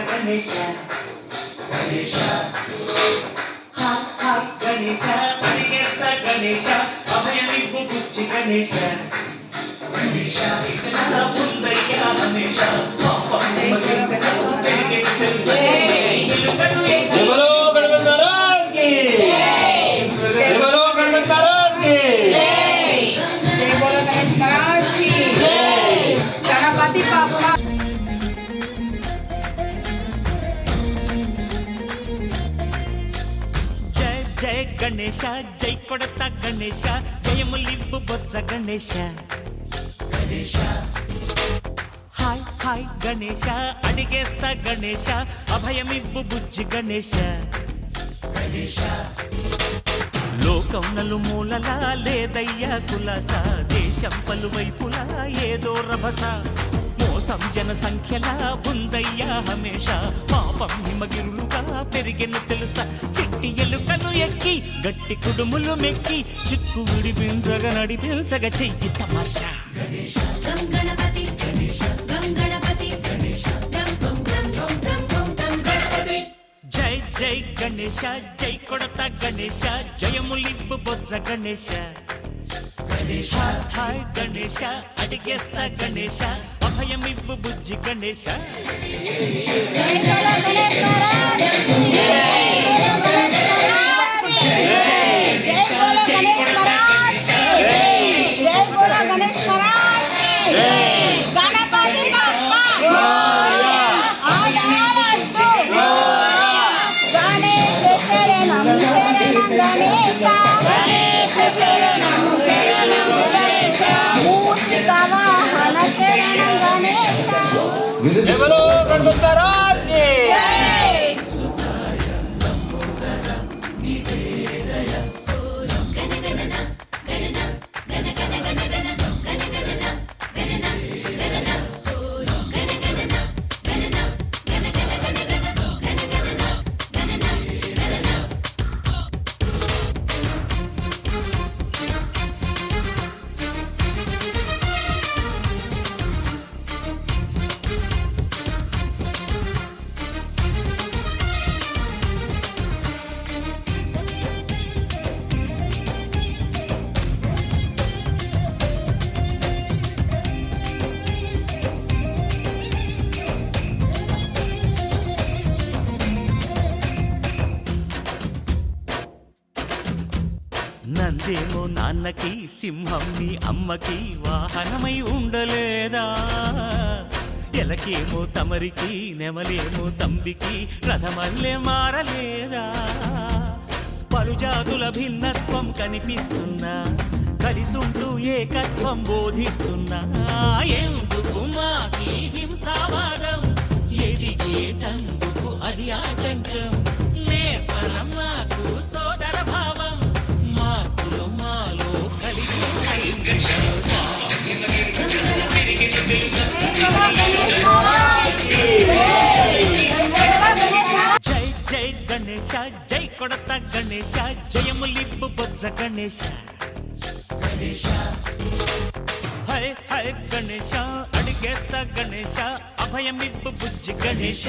గణేశ గణేశ అడిగేస్తా గణేశ అభయమివ్వు బుజ్జి గణేశ గణేశ ఉందయ్యా రమేశ గణపతి బాబా జయ గణేశ జై కొడతా గణేశ జయములివ్వు బొజ్జ గణేశ గణేశ హాయ్ హాయ్ గణేశ అడిగేస్తా గణేశ అభయమివ్వు బుజ్జి గణేశ గణేశ లోకం నలుమూలలా లేదయ్యా కులాస దేశం పలువైపులా ఏదో రభస మోసం జన సంఖ్యలా ఉందయ్యా హమేష పాపం హిమగిరులుగా పెరిగెను తెలుసా చిట్టి ఎలుకను ఎక్కి గట్టి కుడుములు మెక్కి చిక్కు విడిపించగ నడిపించగ చెయ్యి తమాషా గణేశ గం గణపతి గణేశ గం గణపతి గణేశ గం గం గం గం గం గం గం గణపతి జై జై గణేశ జై కొడతా గణేశ జయములివ్వు బొజ్జ గణేశ గణేశ హాయ్ గణేశ అడిగేస్తా గణేశ అభయమివ్వు బుజ్జి గణేశ ఎవరో గణపతి నందేమో నాన్నకి సింహం మీ అమ్మకి వాహనమై ఉండలేదా ఎలకేమో తమరికి నెమలేమో తంబికి రథమల్లే మారలేదా పలుజాతుల భిన్నత్వం కనిపిస్తున్నా కలిసుంటూ ఏకత్వం బోధిస్తున్నా ఎందుకు మాకి హింసావాదం ఎదిగేటందుకు అది ఆటంకం నేపరం నాకు సోదర భావం మార్పులు మాలో కలిగి జై జై గణేశ జై కొడతా గణేశ జయములివ్వు బొజ్జ గణేశ గణేశ హై హై గణేశ అడిగేస్తా గణేశ అభయమివ్వు బుజ్జి గణేశ